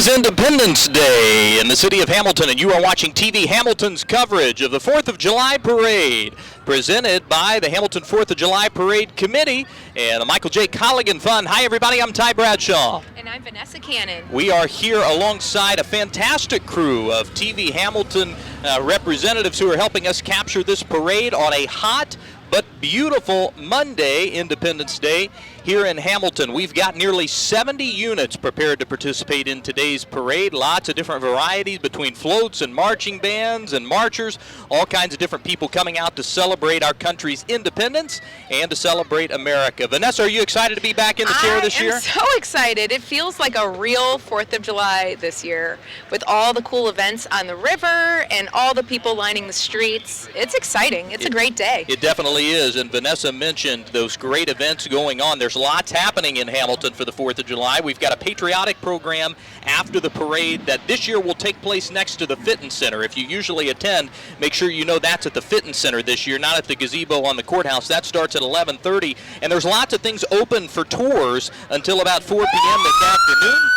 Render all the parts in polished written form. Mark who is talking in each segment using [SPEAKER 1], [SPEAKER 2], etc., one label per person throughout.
[SPEAKER 1] is Independence Day in the city of Hamilton, and you are watching TV Hamilton's coverage of the 4th of July Parade, presented by the Hamilton 4th of July Parade Committee and the Michael J. Colligan Fund. Hi, everybody. I'm Ty Bradshaw.
[SPEAKER 2] And I'm Vanessa Cannon.
[SPEAKER 1] We are here alongside a fantastic crew of TV Hamilton representatives who are helping us capture this parade on a hot but beautiful Monday, Independence Day, here in Hamilton. We've got nearly 70 units prepared to participate in today's parade. Lots of different varieties between floats and marching bands and marchers. All kinds of different people coming out to celebrate our country's independence and to celebrate America. Vanessa, are you excited to be back in the chair this year?
[SPEAKER 2] I am so excited. It feels like a real 4th of July this year with all the cool events on the river and all the people lining the streets. It's exciting. It's a great day.
[SPEAKER 1] It definitely is, and Vanessa mentioned those great events going on. There's lots happening in Hamilton for the 4th of July. We've got a patriotic program after the parade that this year will take place next to the Fitness Center. If you usually attend, make sure you know that's at the Fitness Center this year, not at the gazebo on the courthouse. That starts at 11:30, and there's lots of things open for tours until about 4 p.m. this afternoon.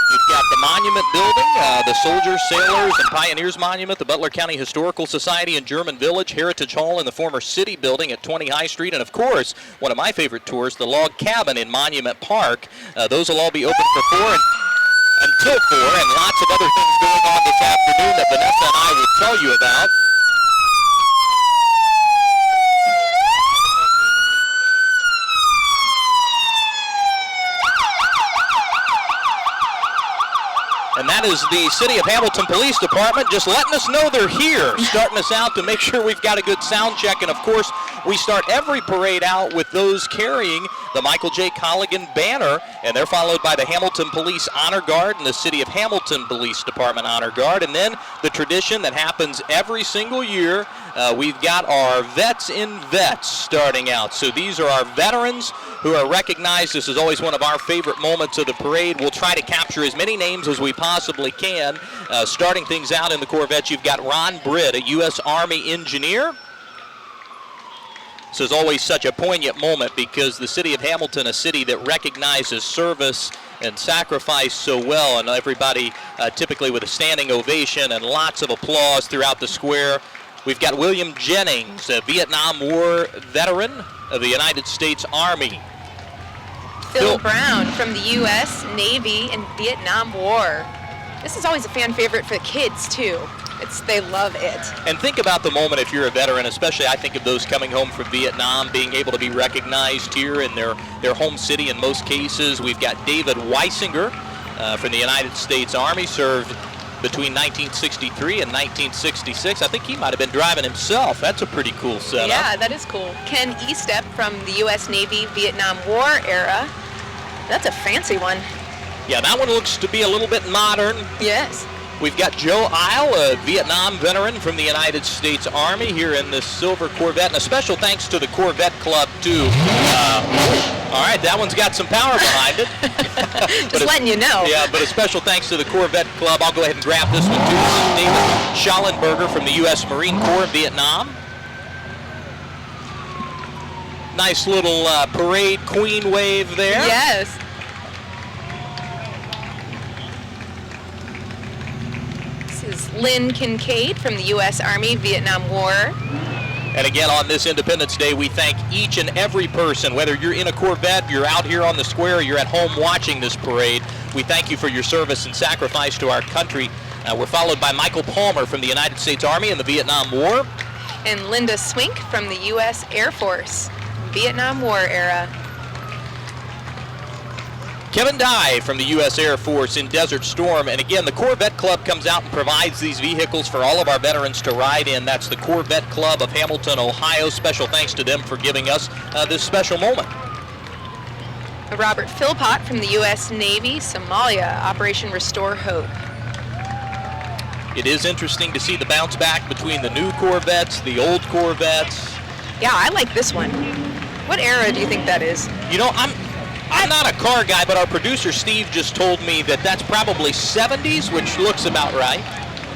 [SPEAKER 1] You've got the Monument Building, the Soldiers, Sailors, and Pioneers Monument, the Butler County Historical Society in German Village, Heritage Hall in the former City Building at 20 High Street, and of course, one of my favorite tours, the Log Cabin in Monument Park. Those will all be open for until 4, and lots of other things going on this afternoon that Vanessa and I will tell you about. And that is the City of Hamilton Police Department just letting us know they're here, starting us out to make sure we've got a good sound check. And of course, we start every parade out with those carrying the Michael J. Colligan banner, and they're followed by the Hamilton Police Honor Guard and the City of Hamilton Police Department Honor Guard. And then the tradition that happens every single year, we've got our Vets in Vets starting out. So these are our veterans who are recognized. This is always one of our favorite moments of the parade. We'll try to capture as many names as we possibly can. Starting things out in the Corvettes, you've got Ron Britt, a U.S. Army engineer. This is always such a poignant moment because the city of Hamilton, a city that recognizes service and sacrifice so well, and everybody typically with a standing ovation and lots of applause throughout the square. We've got William Jennings, a Vietnam War veteran of the United States Army.
[SPEAKER 2] Phil Brown from the U.S. Navy in Vietnam War. This is always a fan favorite for the kids, too. They love it.
[SPEAKER 1] And think about the moment if you're a veteran, especially I think of those coming home from Vietnam, being able to be recognized here in their home city in most cases. We've got David Weisinger from the United States Army, served between 1963 and 1966. I think he might have been driving himself. That's a pretty cool setup.
[SPEAKER 2] Yeah, that is cool. Ken Estep from the U.S. Navy Vietnam War era. That's a fancy one.
[SPEAKER 1] Yeah, that one looks to be a little bit modern.
[SPEAKER 2] Yes.
[SPEAKER 1] We've got Joe Isle, a Vietnam veteran from the United States Army, here in this silver Corvette. And a special thanks to the Corvette Club, too. All right, that one's got some power behind it.
[SPEAKER 2] Just letting you know.
[SPEAKER 1] Yeah, but a special thanks to the Corvette Club. I'll go ahead and grab this one, too. This is David Schallenberger from the U.S. Marine Corps in Vietnam. Nice little parade queen wave there.
[SPEAKER 2] Yes. This is Lynn Kincaid from the U.S. Army Vietnam War.
[SPEAKER 1] And again, on this Independence Day, we thank each and every person, whether you're in a Corvette, you're out here on the square, or you're at home watching this parade. We thank you for your service and sacrifice to our country. We're followed by Michael Palmer from the United States Army in the Vietnam War.
[SPEAKER 2] And Linda Swink from the U.S. Air Force, Vietnam War era.
[SPEAKER 1] Kevin Dye from the U.S. Air Force in Desert Storm. And again, the Corvette Club comes out and provides these vehicles for all of our veterans to ride in. That's the Corvette Club of Hamilton, Ohio. Special thanks to them for giving us this special moment.
[SPEAKER 2] Robert Philpott from the U.S. Navy, Somalia, Operation Restore Hope.
[SPEAKER 1] It is interesting to see the bounce back between the new Corvettes, the old Corvettes.
[SPEAKER 2] Yeah, I like this one. What era do you think that is?
[SPEAKER 1] You know, I'm not a car guy, but our producer Steve just told me that that's probably 70s, which looks about right.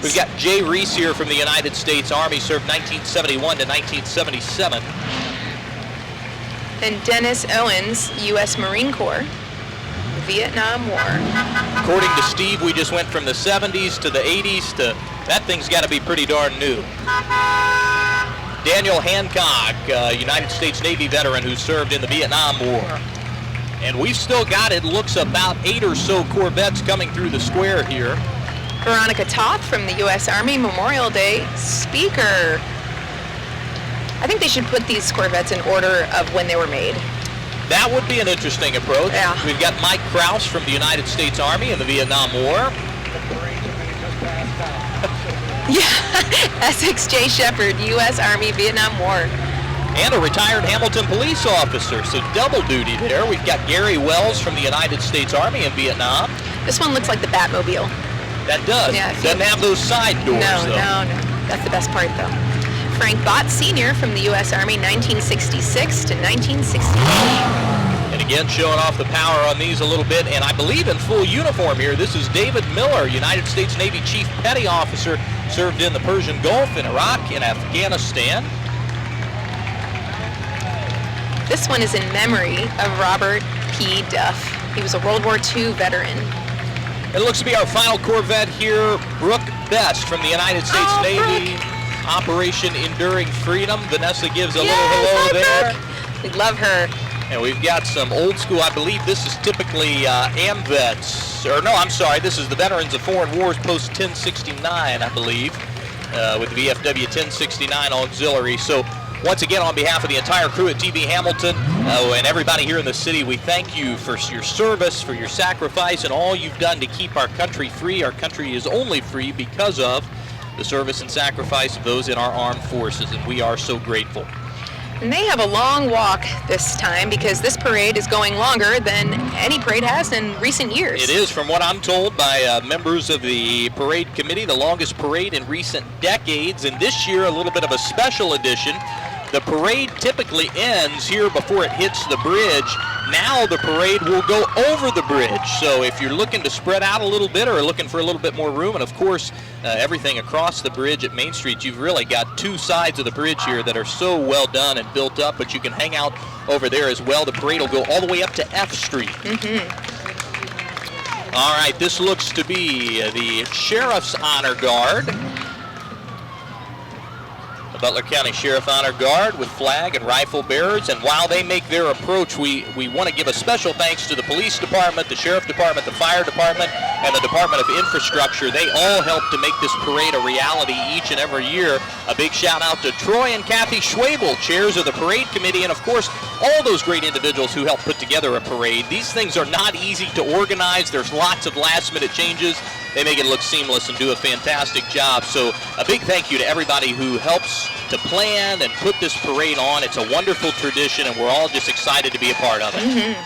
[SPEAKER 1] We've got Jay Reese here from the United States Army, served 1971 to 1977.
[SPEAKER 2] And Dennis Owens, U.S. Marine Corps, Vietnam War.
[SPEAKER 1] According to Steve, we just went from the 70s to the 80s to that thing's got to be pretty darn new. Daniel Hancock, United States Navy veteran who served in the Vietnam War. And we've still got, it looks about 8 or so Corvettes coming through the square here.
[SPEAKER 2] Veronica Toth from the U.S. Army Memorial Day speaker. I think they should put these Corvettes in order of when they were made.
[SPEAKER 1] That would be an interesting approach.
[SPEAKER 2] Yeah.
[SPEAKER 1] We've got Mike Krause from the United States Army in the Vietnam War.
[SPEAKER 2] Yeah, Essex J. Shepard, U.S. Army Vietnam War.
[SPEAKER 1] And a retired Hamilton police officer, so double duty there. We've got Gary Wells from the United States Army in Vietnam.
[SPEAKER 2] This one looks like the Batmobile.
[SPEAKER 1] That does.
[SPEAKER 2] Yeah,
[SPEAKER 1] doesn't have those side doors, though.
[SPEAKER 2] No. That's the best part, though. Frank Bott Sr. from the U.S. Army, 1966 to 1968.
[SPEAKER 1] And again, showing off the power on these a little bit, and I believe in full uniform here. This is David Miller, United States Navy Chief Petty Officer, served in the Persian Gulf, in Iraq, and Afghanistan.
[SPEAKER 2] This one is in memory of Robert P. Duff. He was a World War II veteran.
[SPEAKER 1] It looks to be our final Corvette here, Brooke Best from the United States Navy.
[SPEAKER 2] Brooke.
[SPEAKER 1] Operation Enduring Freedom. Vanessa gives a little hello there.
[SPEAKER 2] Brooke. We love her.
[SPEAKER 1] And we've got some old school, I believe this is typically AMVETS, or no, I'm sorry, this is the Veterans of Foreign Wars Post 1069, I believe, with the VFW 1069 Auxiliary. So once again, on behalf of the entire crew at TV Hamilton and everybody here in the city, we thank you for your service, for your sacrifice, and all you've done to keep our country free. Our country is only free because of the service and sacrifice of those in our armed forces, and we are so grateful.
[SPEAKER 2] And they have a long walk this time because this parade is going longer than any parade has in recent years.
[SPEAKER 1] It is, from what I'm told by members of the parade committee, the longest parade in recent decades, and this year a little bit of a special edition. The parade typically ends here before it hits the bridge. Now the parade will go over the bridge. So if you're looking to spread out a little bit or looking for a little bit more room, and of course everything across the bridge at Main Street, you've really got two sides of the bridge here that are so well done and built up, but you can hang out over there as well. The parade will go all the way up to F Street. All right, this looks to be the Sheriff's Honor Guard. Butler County Sheriff Honor Guard with flag and rifle bearers, and while they make their approach, we want to give a special thanks to the police department, the sheriff department, the fire department, and the Department of Infrastructure. They all help to make this parade a reality each and every year. A big shout out to Troy and Kathy Schwabel, chairs of the parade committee, and of course all those great individuals who help put together a parade. These things are not easy to organize. There's lots of last minute changes. They make it look seamless and do a fantastic job. So a big thank you to everybody who helps to plan and put this parade on. It's a wonderful tradition, and we're all just excited to be a part of it.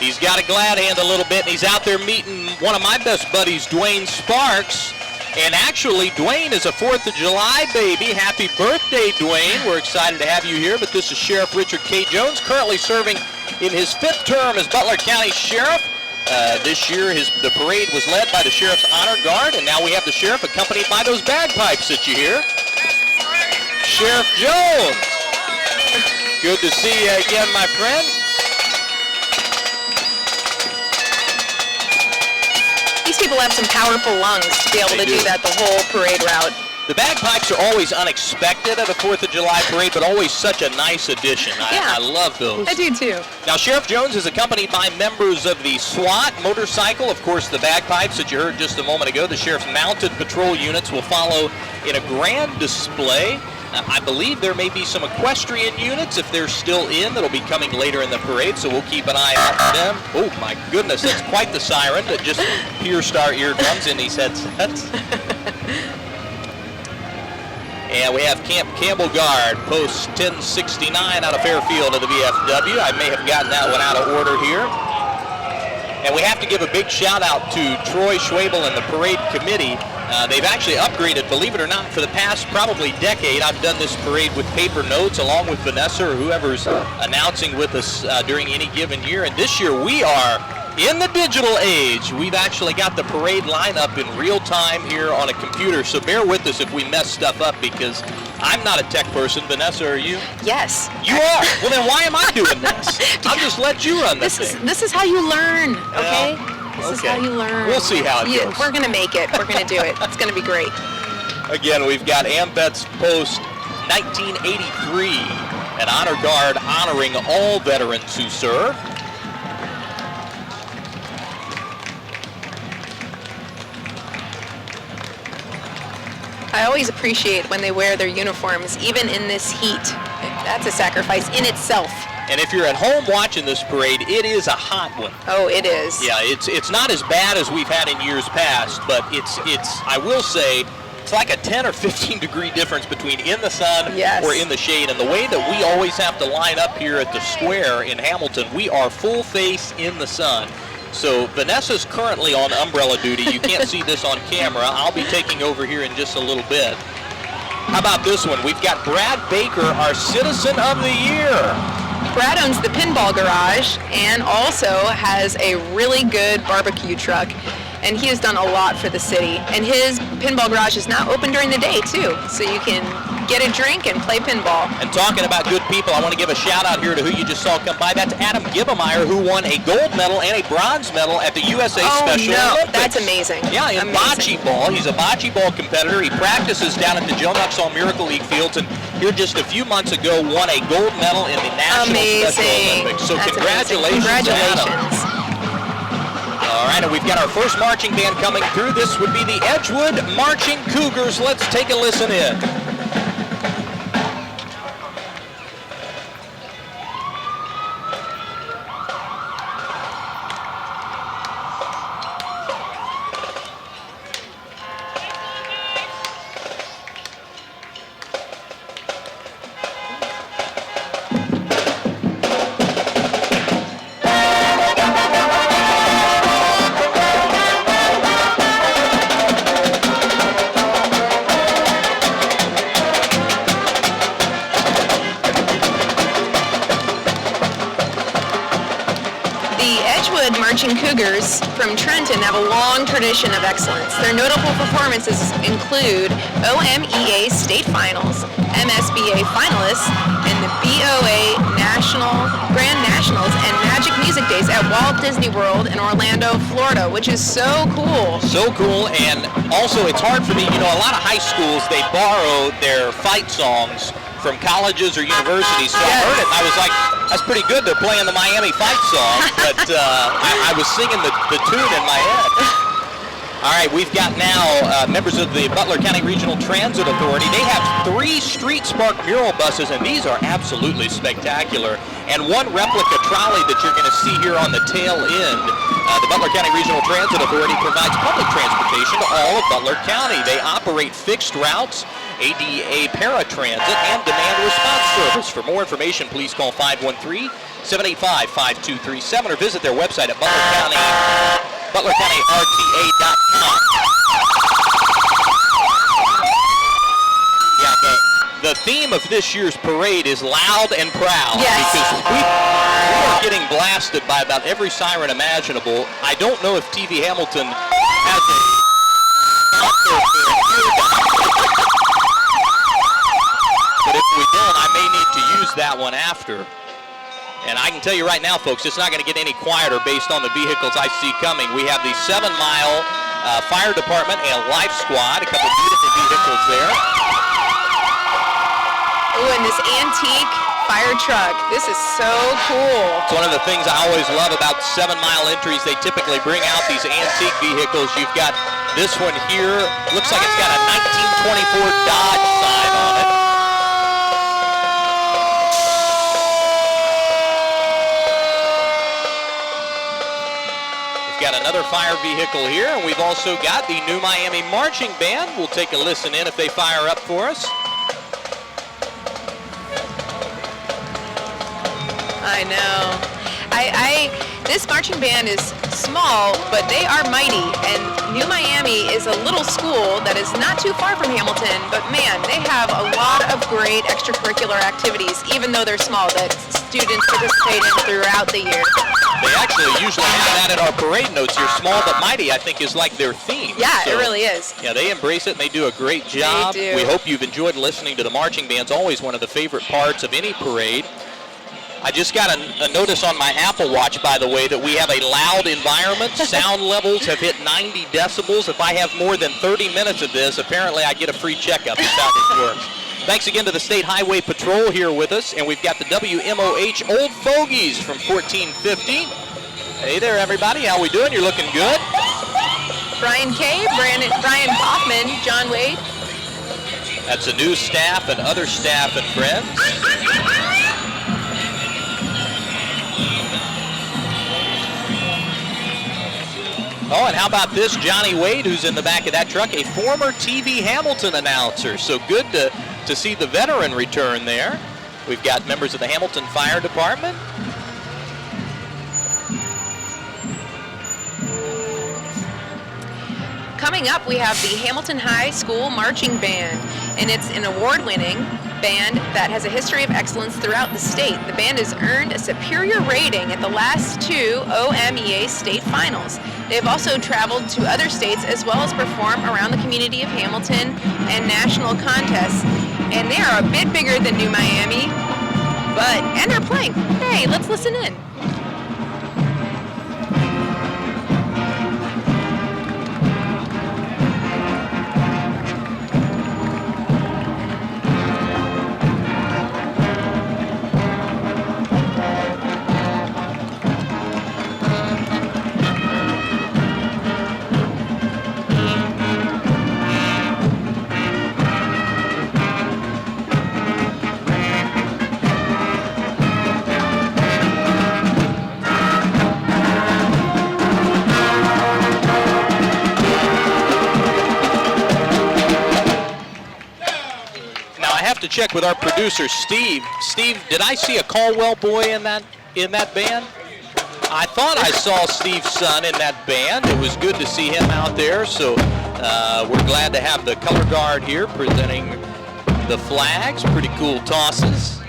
[SPEAKER 1] He's got a glad hand a little bit, and he's out there meeting one of my best buddies, Dwayne Sparks. And actually, Dwayne is a 4th of July baby. Happy birthday, Dwayne. We're excited to have you here, but this is Sheriff Richard K. Jones, currently serving in his 5th term as Butler County Sheriff. This year, the parade was led by the Sheriff's Honor Guard, and now we have the Sheriff accompanied by those bagpipes that you hear. Sheriff Jones. Good to see you again, my friend.
[SPEAKER 2] These people have some powerful lungs to be able to do that the whole parade route.
[SPEAKER 1] The bagpipes are always unexpected at a 4th of July parade, but always such a nice addition. I love those.
[SPEAKER 2] I do too.
[SPEAKER 1] Now, Sheriff Jones is accompanied by members of the SWAT motorcycle. Of course, the bagpipes that you heard just a moment ago. The Sheriff's mounted patrol units will follow in a grand display. I believe there may be some equestrian units, if they're still in, that'll be coming later in the parade, so we'll keep an eye out for them. Oh my goodness, that's quite the siren that just pierced our eardrums in these headsets. And we have Camp Campbell Guard, post 1069 out of Fairfield of the VFW. I may have gotten that one out of order here. And we have to give a big shout out to Troy Schwabel and the parade committee. They've actually upgraded, believe it or not, for the past probably decade. I've done this parade with paper notes along with Vanessa or whoever's announcing with us during any given year. And this year we are in the digital age. We've actually got the parade lineup in real time here on a computer. So bear with us if we mess stuff up, because I'm not a tech person. Vanessa, are you?
[SPEAKER 2] Yes.
[SPEAKER 1] You are. Well, then why am I doing this? I'll just let you run this thing.
[SPEAKER 2] This is how you learn, okay? This is
[SPEAKER 1] okay.
[SPEAKER 2] how you learn.
[SPEAKER 1] We'll see how it goes.
[SPEAKER 2] We're going to make it. We're going to do it. It's going to be great.
[SPEAKER 1] Again, we've got AMVETS Post 1983, an honor guard honoring all veterans who serve.
[SPEAKER 2] I always appreciate when they wear their uniforms, even in this heat. That's a sacrifice in itself.
[SPEAKER 1] And if you're at home watching this parade, it is a hot one.
[SPEAKER 2] Oh, it is.
[SPEAKER 1] Yeah, it's not as bad as we've had in years past, but it's I will say it's like a 10 or 15 degree difference between in the sun or in the shade. And the way that we always have to line up here at the square in Hamilton, we are full face in the sun. So Vanessa's currently on umbrella duty. You can't see this on camera. I'll be taking over here in just a little bit. How about this one? We've got Brad Baker, our Citizen of the Year.
[SPEAKER 2] Brad owns the Pinball Garage and also has a really good barbecue truck. And he has done a lot for the city. And his Pinball Garage is now open during the day, too. So you can get a drink and play pinball.
[SPEAKER 1] And talking about good people, I want to give a shout out here to who you just saw come by. That's Adam Gibbemeyer, who won a gold medal and a bronze medal at the USA Special Olympics.
[SPEAKER 2] That's amazing.
[SPEAKER 1] Yeah, in bocce ball. He's a bocce ball competitor. He practices down at the Joe Nuxall Miracle League fields, and here just a few months ago won a gold medal in the National Special Olympics. So congratulations, Adam. All right, and we've got our first marching band coming through. This would be the Edgewood Marching Cougars. Let's take a listen in.
[SPEAKER 2] Marching Cougars from Trenton have a long tradition of excellence. Their notable performances include OMEA State Finals, MSBA Finalists, and the BOA Grand Nationals and Magic Music Days at Walt Disney World in Orlando, Florida, which is so cool.
[SPEAKER 1] So cool, and also it's hard for me, you know, a lot of high schools, they borrow their fight songs from colleges or universities, so I heard it and I was like, that's pretty good, they're playing the Miami fight song, but I was singing the tune in my head. All right, we've got now members of the Butler County Regional Transit Authority. They have 3 Street Spark mural buses, and these are absolutely spectacular, and 1 replica trolley that you're going to see here on the tail end. The Butler County Regional Transit Authority provides public transportation to all of Butler County. They operate fixed routes, ADA paratransit, and demand response service. For more information, please call 513-785-5237 or visit their website at ButlerCountyRTA.com. Yeah, the theme of this year's parade is loud and proud.
[SPEAKER 2] Yes.
[SPEAKER 1] Because we are getting blasted by about every siren imaginable. I don't know if TV Hamilton has a but if we don't, I may need to use that one after. And I can tell you right now, folks, it's not going to get any quieter based on the vehicles I see coming. We have the 7 Mile Fire Department and Life Squad, a couple beautiful vehicles there.
[SPEAKER 2] Ooh, and this antique fire truck. This is so cool.
[SPEAKER 1] It's one of the things I always love about 7 Mile entries. They typically bring out these antique vehicles. You've got this one here. Looks like it's got a 1924 Dodge sign on it. Got another fire vehicle here, and we've also got the New Miami Marching Band. We'll take a listen in if they fire up for us.
[SPEAKER 2] I know. This marching band is small, but they are mighty. And New Miami is a little school that is not too far from Hamilton, but man, they have a lot of great extracurricular activities, even though they're small, that students participate in throughout the year.
[SPEAKER 1] They actually usually have that in our parade notes here. Small but mighty, I think, is like their theme.
[SPEAKER 2] Yeah, it really is.
[SPEAKER 1] Yeah, they embrace it and they do a great job.
[SPEAKER 2] They do.
[SPEAKER 1] We hope you've enjoyed listening to the marching bands. Always one of the favorite parts of any parade. I just got a notice on my Apple Watch, by the way, that we have a loud environment. Sound levels have hit 90 decibels. If I have more than 30 minutes of this, apparently I get a free checkup. That's how this works. Thanks again to the State Highway Patrol here with us, and we've got the WMOH Old Fogies from 1450. Hey there, everybody. How we doing? You're looking good.
[SPEAKER 2] Brian Kay, Brian Hoffman, John Wade.
[SPEAKER 1] That's the news staff and other staff and friends. Oh, and how about this? Johnny Wade, who's in the back of that truck, a former TV Hamilton announcer. So good to see the veteran return there. We've got members of the Hamilton Fire Department.
[SPEAKER 2] Coming up, we have the Hamilton High School Marching Band, and it's an award-winning band that has a history of excellence throughout the state. The band has earned a superior rating at the last 2 OMEA state finals. They've also traveled to other states as well as perform around the community of Hamilton and national contests. And they are a bit bigger than New Miami, and they're playing. Hey, let's listen in.
[SPEAKER 1] To check with our producer Steve. Steve, did I see a Caldwell boy in that band? I thought I saw Steve's son in that band. It was good to see him out there. So we're glad to have the color guard here presenting the flags. Pretty cool tosses.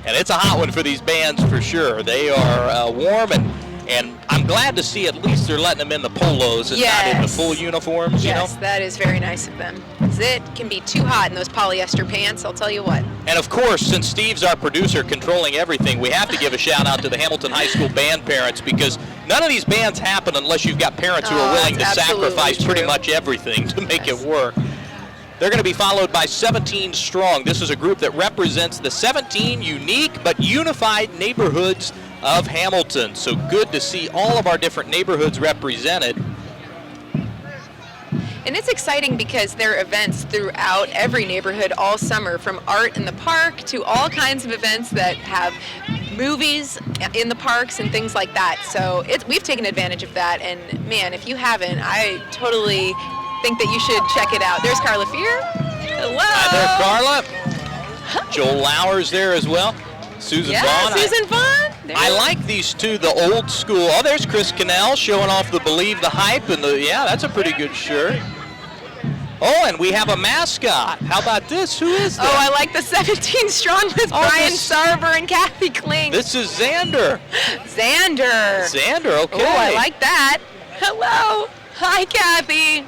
[SPEAKER 1] And it's a hot one for these bands for sure. They are warm, and I'm glad to see at least they're letting them in the polos and not in the full uniforms.
[SPEAKER 2] Yes,
[SPEAKER 1] you know?
[SPEAKER 2] that is very nice of them. It can be too hot in those polyester pants, I'll tell you what.
[SPEAKER 1] And of course, since Steve's our producer controlling everything, we have to give a shout out to the Hamilton High School band parents, because none of these bands happen unless you've got parents who are willing to sacrifice pretty much everything to make it work. They're going to be followed by 17 Strong. This is a group that represents the 17 unique but unified neighborhoods of Hamilton. So good to see all of our different neighborhoods represented.
[SPEAKER 2] And it's exciting because there are events throughout every neighborhood all summer, from art in the park to all kinds of events that have movies in the parks and things like that. So we've taken advantage of that, and man, if you haven't, I totally think that you should check it out. There's Carla Fear. Hello.
[SPEAKER 1] Hi there, Carla. Joel Lauer's there as well. Susan Vaughn.
[SPEAKER 2] Susan Vaughn.
[SPEAKER 1] I like these two, the old school. Oh, there's Chris Cannell showing off the Believe the Hype, and that's a pretty good shirt. Oh, and we have a mascot. How about this? Who is that?
[SPEAKER 2] Oh, I like the 17 Strong with Brian Sarver and Kathy Kling.
[SPEAKER 1] This is Xander.
[SPEAKER 2] Xander,
[SPEAKER 1] okay.
[SPEAKER 2] Oh, I like that. Hello. Hi, Kathy.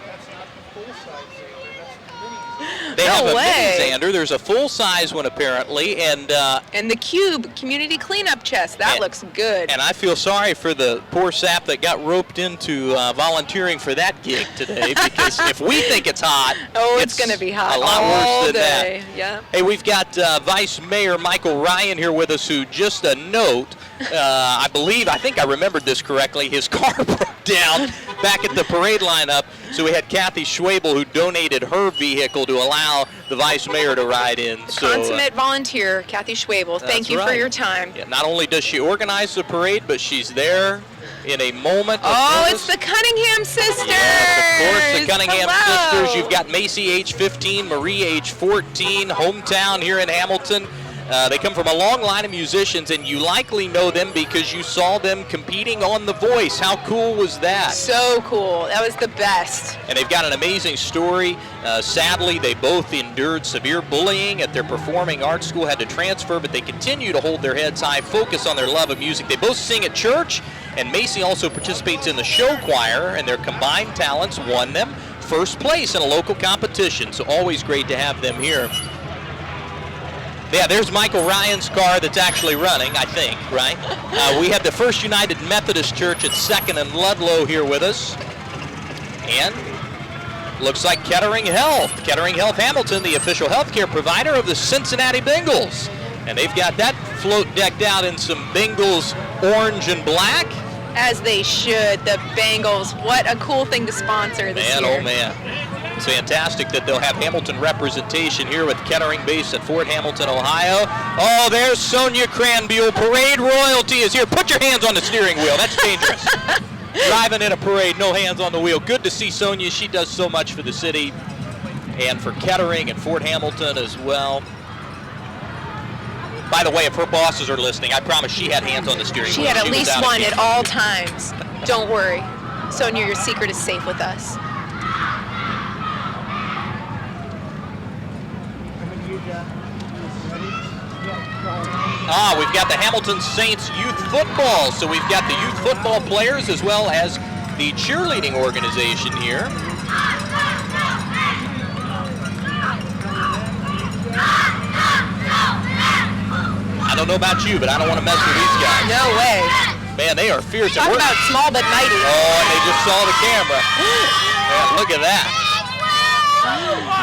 [SPEAKER 1] They have a mini Xander. There's a full-size one apparently, and
[SPEAKER 2] the Cube Community Cleanup Chest. That looks good.
[SPEAKER 1] And I feel sorry for the poor sap that got roped into volunteering for that gig today, because if we think it's hot,
[SPEAKER 2] it's going to be hot
[SPEAKER 1] a lot worse than
[SPEAKER 2] day.
[SPEAKER 1] that.
[SPEAKER 2] Yeah.
[SPEAKER 1] Hey, we've got Vice Mayor Michael Ryan here with us, who, just a note, I think I remembered this correctly, his car broke down back at the parade lineup, so we had Kathy Schwabel, who donated her vehicle to allow the Vice Mayor to ride in.
[SPEAKER 2] Consummate volunteer, Kathy Schwabel. Thank you for your time.
[SPEAKER 1] Yeah, not only does she organize the parade, but she's there in a moment of
[SPEAKER 2] it's the Cunningham sisters.
[SPEAKER 1] Yes, of course, the Cunningham sisters. You've got Macy, age 15, Marie, age 14, hometown here in Hamilton. They come from a long line of musicians, and you likely know them because you saw them competing on The Voice. How cool was that?
[SPEAKER 2] So cool. That was the best.
[SPEAKER 1] And they've got an amazing story. Sadly, they both endured severe bullying at their performing arts school, had to transfer, but they continue to hold their heads high, focus on their love of music. They both sing at church, and Macy also participates in the show choir, and their combined talents won them first place in a local competition. So always great to have them here. Yeah, there's Michael Ryan's car that's actually running, I think, right? We have the First United Methodist Church at 2nd and Ludlow here with us. And looks like Kettering Health. Kettering Health Hamilton, the official healthcare provider of the Cincinnati Bengals. And they've got that float decked out in some Bengals orange and black.
[SPEAKER 2] As they should. The Bengals. What a cool thing to sponsor this year.
[SPEAKER 1] Man, oh man. It's fantastic that they'll have Hamilton representation here with Kettering based at Fort Hamilton, Ohio. Oh, there's Sonia Cranbuell. Parade royalty is here. Put your hands on the steering wheel. That's dangerous. Driving in a parade, no hands on the wheel. Good to see Sonia. She does so much for the city and for Kettering and Fort Hamilton as well. By the way, if her bosses are listening, I promise she had hands on the steering wheel.
[SPEAKER 2] She had at least one at all times. Don't worry. Sonia, your secret is safe with us.
[SPEAKER 1] We've got the Hamilton Saints youth football. So we've got the youth football players as well as the cheerleading organization here. I don't know about you, but I don't want to mess with these guys.
[SPEAKER 2] No way.
[SPEAKER 1] Man, they are fierce.
[SPEAKER 2] Talk about small but mighty.
[SPEAKER 1] Oh, and they just saw the camera. Man, look at that.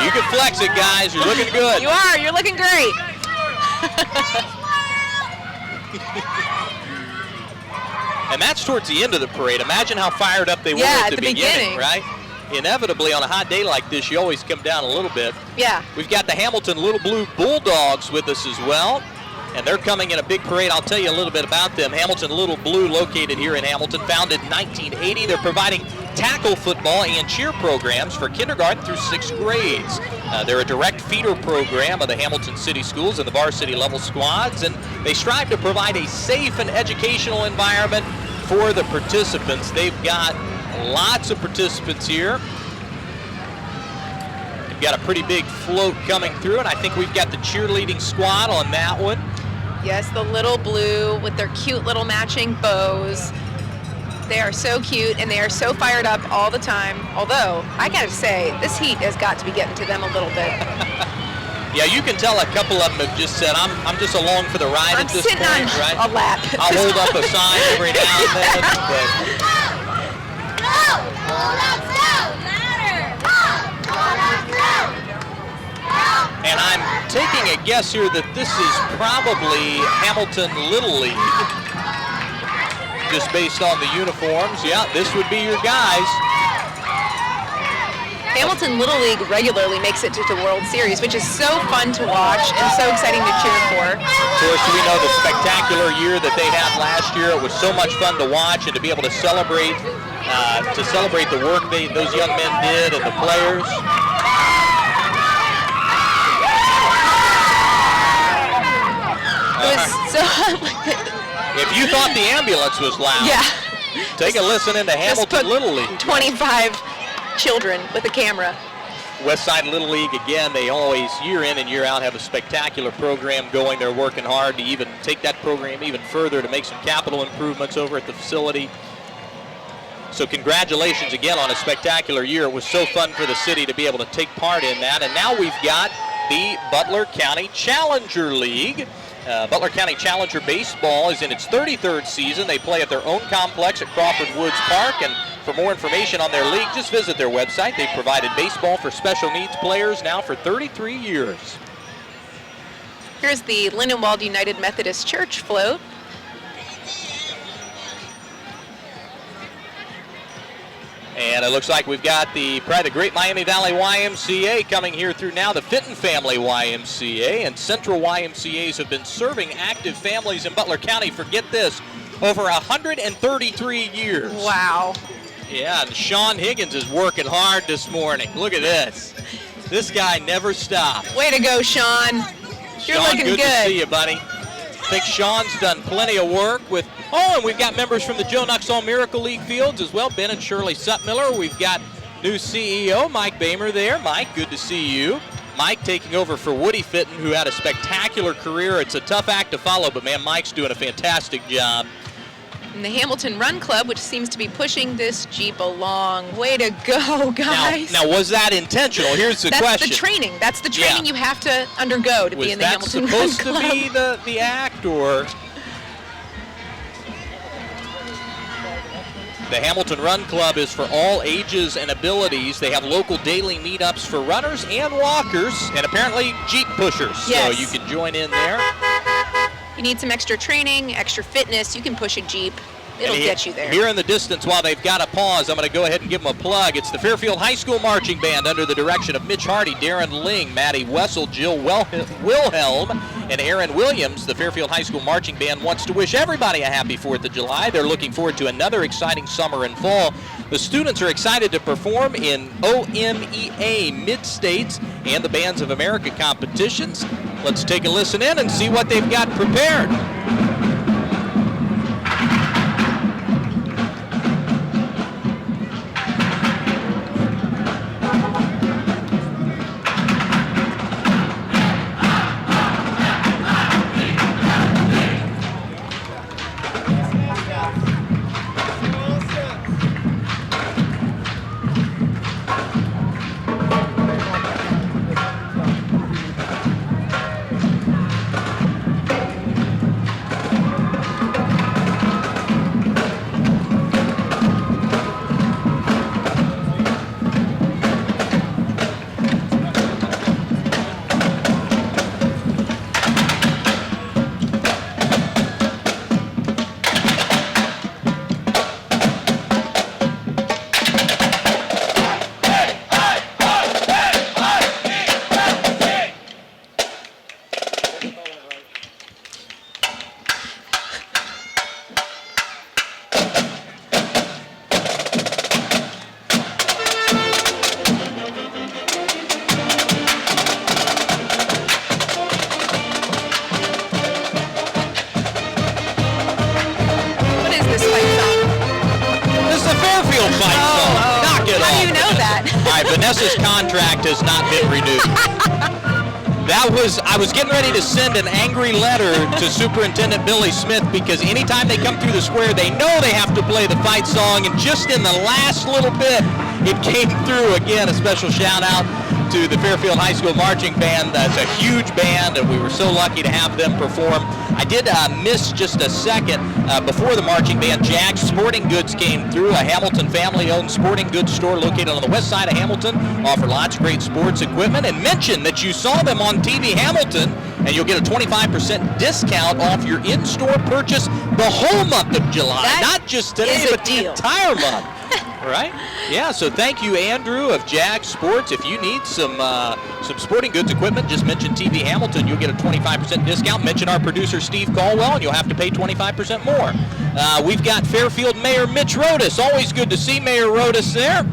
[SPEAKER 1] You can flex it, guys. You're looking good.
[SPEAKER 2] You are. You're looking great.
[SPEAKER 1] And that's towards the end of the parade. Imagine how fired up they were
[SPEAKER 2] Yeah,
[SPEAKER 1] at the beginning, right? Inevitably, on a hot day like this, you always come down a little bit.
[SPEAKER 2] Yeah.
[SPEAKER 1] We've got the Hamilton Little Blue Bulldogs with us as well. And they're coming in a big parade. I'll tell you a little bit about them. Hamilton Little Blue, located here in Hamilton, founded in 1980. They're providing tackle football and cheer programs for kindergarten through 6th grades. They're a direct feeder program of the Hamilton City Schools and the varsity level squads, and they strive to provide a safe and educational environment for the participants. They've got lots of participants here. We've got a pretty big float coming through, and I think we've got the cheerleading squad on that one.
[SPEAKER 2] Yes, the Little Blue with their cute little matching bows. They are so cute, and they are so fired up all the time. Although, I gotta say, this heat has got to be getting to them a little bit.
[SPEAKER 1] Yeah, you can tell a couple of them have just said, I'm just along for the ride at this point,
[SPEAKER 2] I'm sitting
[SPEAKER 1] right?
[SPEAKER 2] on a lap.
[SPEAKER 1] I'll hold up a sign every now and then. But and I'm taking a guess here that this is probably Hamilton Little League, just based on the uniforms. Yeah, this would be your guys.
[SPEAKER 2] Hamilton Little League regularly makes it to the World Series, which is so fun to watch and so exciting to cheer for.
[SPEAKER 1] Of course, we know the spectacular year that they had last year. It was so much fun to watch and to be able to celebrate the work those young men did and the players.
[SPEAKER 2] It was so.
[SPEAKER 1] If you thought the ambulance was loud,
[SPEAKER 2] Yeah.
[SPEAKER 1] take a listen into Hamilton Little League.
[SPEAKER 2] 25 children with a camera.
[SPEAKER 1] Westside Little League, again, they always, year in and year out, have a spectacular program going. They're working hard to even take that program even further to make some capital improvements over at the facility. So congratulations again on a spectacular year. It was so fun for the city to be able to take part in that. And now we've got the Butler County Challenger League. Butler County Challenger Baseball is in its 33rd season. They play at their own complex at Crawford Woods Park. And for more information on their league, just visit their website. They've provided baseball for special needs players now for 33 years.
[SPEAKER 2] Here's the Lindenwold United Methodist Church float.
[SPEAKER 1] And it looks like we've got probably the Great Miami Valley YMCA coming here through now, the Fitton Family YMCA. And Central YMCAs have been serving active families in Butler County, forget this, over 133 years.
[SPEAKER 2] Wow.
[SPEAKER 1] Yeah, and Sean Higgins is working hard this morning. Look at this. This guy never stops.
[SPEAKER 2] Way to go, Sean. You're
[SPEAKER 1] Sean,
[SPEAKER 2] looking
[SPEAKER 1] good to
[SPEAKER 2] good.
[SPEAKER 1] see you, buddy. I think Sean's done plenty of work with. And we've got members from the Joe Nuxall Miracle League fields as well. Ben and Shirley Sutmiller. We've got new CEO Mike Bamer there. Mike, good to see you. Mike taking over for Woody Fitton, who had a spectacular career. It's a tough act to follow, but man, Mike's doing a fantastic job.
[SPEAKER 2] And the Hamilton Run Club, which seems to be pushing this Jeep along. Way to go, guys.
[SPEAKER 1] Now was that intentional? Here's the question.
[SPEAKER 2] That's the training. That's the training you have to undergo to be in the Hamilton Run Club.
[SPEAKER 1] Was that supposed to be the act, or? The Hamilton Run Club is for all ages and abilities. They have local daily meetups for runners and walkers, and apparently Jeep pushers.
[SPEAKER 2] Yes.
[SPEAKER 1] So you can join in there.
[SPEAKER 2] You need some extra training, extra fitness. You can push a Jeep. It'll get you there.
[SPEAKER 1] Here in the distance, while they've got a pause, I'm going to go ahead and give them a plug. It's the Fairfield High School Marching Band under the direction of Mitch Hardy, Darren Ling, Maddie Wessel, Jill Wilhelm, and Aaron Williams. The Fairfield High School Marching Band wants to wish everybody a happy 4th of July. They're looking forward to another exciting summer and fall. The students are excited to perform in OMEA Mid-States and the Bands of America competitions. Let's take a listen in and see what they've got prepared. Vanessa's contract has not been renewed. I was getting ready to send an angry letter to Superintendent Billy Smith because anytime they come through the square, they know they have to play the fight song, and just in the last little bit, it came through. Again, a special shout out to the Fairfield High School Marching Band. That's a huge band, and we were so lucky to have them perform. I did miss just a second before the marching band. Jack's Sporting Goods came through, a Hamilton family-owned sporting goods store located on the west side of Hamilton. Offer lots of great sports equipment, and mention that you saw them on TV Hamilton, and you'll get a 25% discount off your in-store purchase the whole month of July. Not just today, but the entire month. Right? Yeah, so thank you, Andrew of Jag Sports. If you need some sporting goods equipment, just mention TV Hamilton. You'll get a 25% discount. Mention our producer, Steve Caldwell, and you'll have to pay 25% more. We've got Fairfield Mayor Mitch Rodas. Always good to see Mayor Rodas there.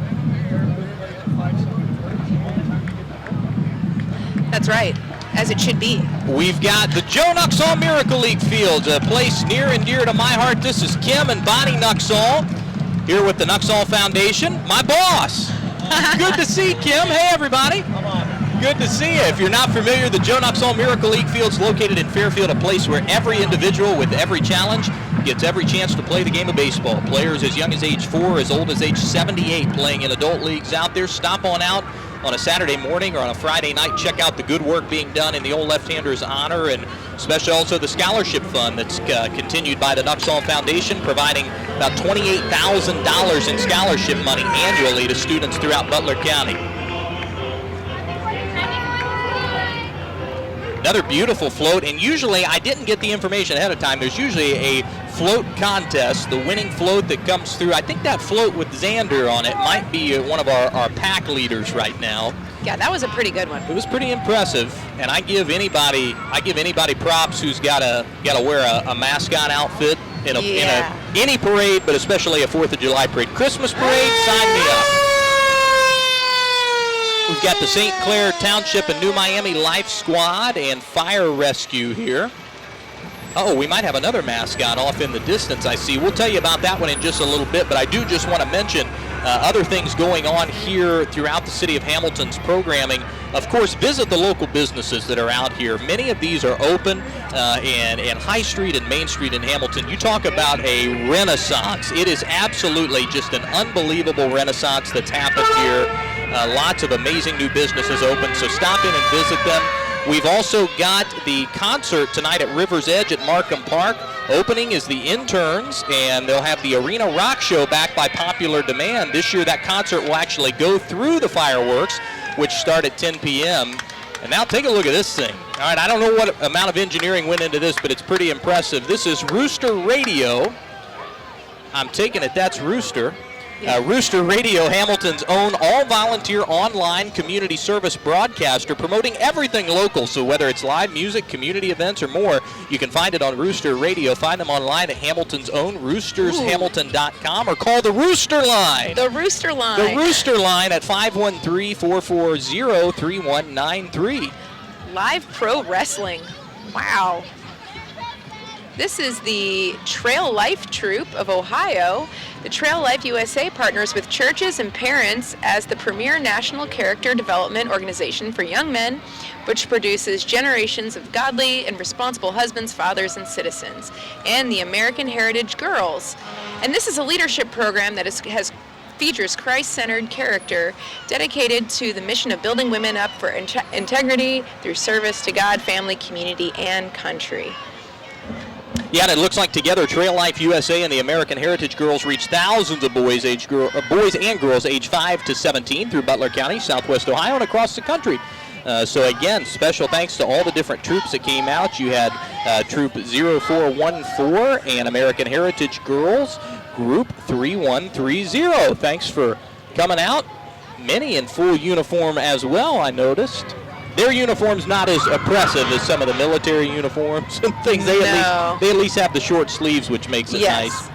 [SPEAKER 2] That's right, as it should be.
[SPEAKER 1] We've got the Joe Nuxall Miracle League Fields, a place near and dear to my heart. This is Kim and Bonnie Nuxall, here with the Nuxall Foundation, my boss. Good to see Kim. Hey, everybody. Good to see you. If you're not familiar, the Joe Nuxall Miracle League Field's located in Fairfield, a place where every individual with every challenge gets every chance to play the game of baseball. Players as young as age 4, as old as age 78 playing in adult leagues out there. Stop on out on a Saturday morning or on a Friday night. Check out the good work being done in the old left-hander's honor, and especially also the scholarship fund that's continued by the Nuxall Foundation, providing about $28,000 in scholarship money annually to students throughout Butler County. Another beautiful float, and usually I didn't get the information ahead of time. There's usually a float contest, the winning float that comes through. I think that float with Xander on it might be one of our pack leaders right now.
[SPEAKER 2] Yeah, that was a pretty good one.
[SPEAKER 1] It was pretty impressive, and I give anybody props who's got to wear a mascot outfit in any parade, but especially a 4th of July parade. Christmas parade, sign me up. We've got the St. Clair Township and New Miami Life Squad and Fire Rescue here. Oh, we might have another mascot off in the distance, I see. We'll tell you about that one in just a little bit, but I do just want to mention other things going on here throughout the city of Hamilton's programming. Of course, visit the local businesses that are out here. Many of these are open in High Street and Main Street in Hamilton. You talk about a renaissance. It is absolutely just an unbelievable renaissance that's happened here. Lots of amazing new businesses open, so stop in and visit them. We've also got the concert tonight at River's Edge at Markham Park. Opening is the Interns, and they'll have the Arena Rock Show back by popular demand. This year that concert will actually go through the fireworks, which start at 10 p.m. And now take a look at this thing. All right, I don't know what amount of engineering went into this, but it's pretty impressive. This is Rooster Radio. I'm taking it that's Rooster. Rooster Radio, Hamilton's own all-volunteer online community service broadcaster, promoting everything local. So whether it's live music, community events, or more, you can find it on Rooster Radio. Find them online at Hamilton's own roostershamilton.com, or call the Rooster Line.
[SPEAKER 2] The Rooster Line.
[SPEAKER 1] The Rooster Line at 513-440-3193.
[SPEAKER 2] Live pro wrestling. Wow. This is the Trail Life Troupe of Ohio. The Trail Life USA partners with churches and parents as the premier national character development organization for young men, which produces generations of godly and responsible husbands, fathers, and citizens, and the American Heritage Girls. And this is a leadership program that features Christ-centered character dedicated to the mission of building women up for integrity through service to God, family, community, and country.
[SPEAKER 1] Yeah, and it looks like together Trail Life USA and the American Heritage Girls reach thousands of boys and girls age 5 to 17 through Butler County, Southwest Ohio, and across the country. So again, special thanks to all the different troops that came out. You had Troop 0414 and American Heritage Girls, Group 3130. Thanks for coming out. Many in full uniform as well, I noticed. Their uniform's not as oppressive as some of the military uniforms and things. They at least have the short sleeves, which makes it nice.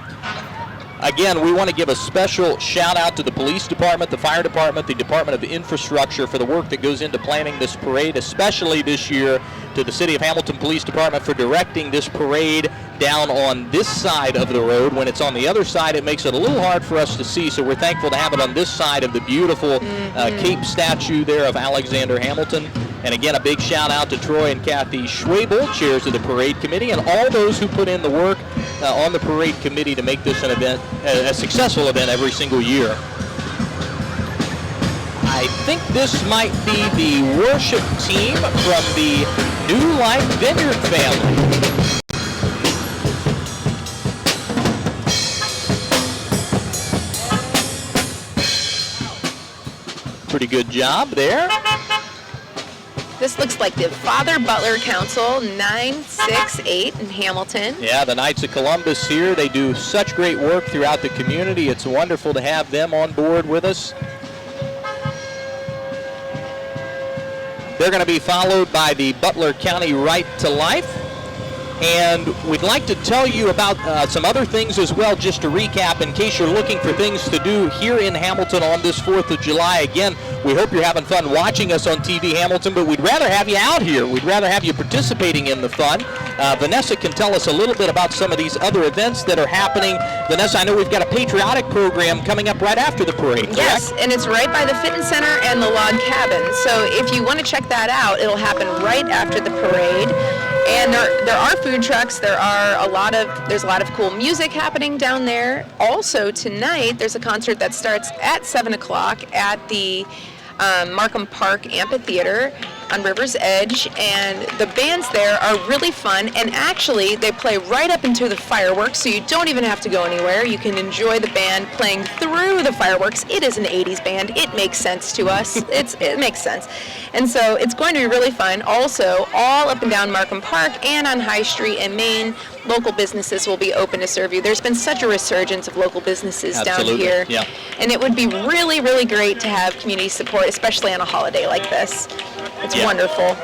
[SPEAKER 1] Again, we want to give a special shout out to the police department, the fire department, the Department of Infrastructure for the work that goes into planning this parade, especially this year to the City of Hamilton Police Department for directing this parade down on this side of the road. When it's on the other side, it makes it a little hard for us to see, so we're thankful to have it on this side of the beautiful Cape statue there of Alexander Hamilton. And again, a big shout out to Troy and Kathy Schwabel, chairs of the parade committee, and all those who put in the work on the parade committee to make this an event, a successful event every single year. I think this might be the worship team from the New Life Vineyard family. Pretty good job there.
[SPEAKER 2] This looks like the Father Butler Council 968 in Hamilton.
[SPEAKER 1] Yeah, the Knights of Columbus here. They do such great work throughout the community. It's wonderful to have them on board with us. They're going to be followed by the Butler County Right to Life. And we'd like to tell you about some other things as well, just to recap, in case you're looking for things to do here in Hamilton on this 4th of July. Again, we hope you're having fun watching us on TV Hamilton, but we'd rather have you out here. We'd rather have you participating in the fun. Vanessa can tell us a little bit about some of these other events that are happening. Vanessa, I know we've got a patriotic program coming up right after the parade, correct?
[SPEAKER 2] Yes, and it's right by the Fitness Center and the Log Cabin. So if you want to check that out, it'll happen right after the parade. And there are food trucks. There's a lot of cool music happening down there. Also tonight, there's a concert that starts at 7 o'clock at the Markham Park Amphitheater on River's Edge, and the bands there are really fun, and actually they play right up into the fireworks, so you don't even have to go anywhere. You can enjoy the band playing through the fireworks. It is an 80s band. It makes sense to us. It makes sense. And so it's going to be really fun. Also, all up and down Markham Park and on High Street and Main, local businesses will be open to serve you. There's been such a resurgence of local businesses down here.
[SPEAKER 1] Yeah.
[SPEAKER 2] And it would be really, really great to have community support, especially on a holiday like this. It's wonderful.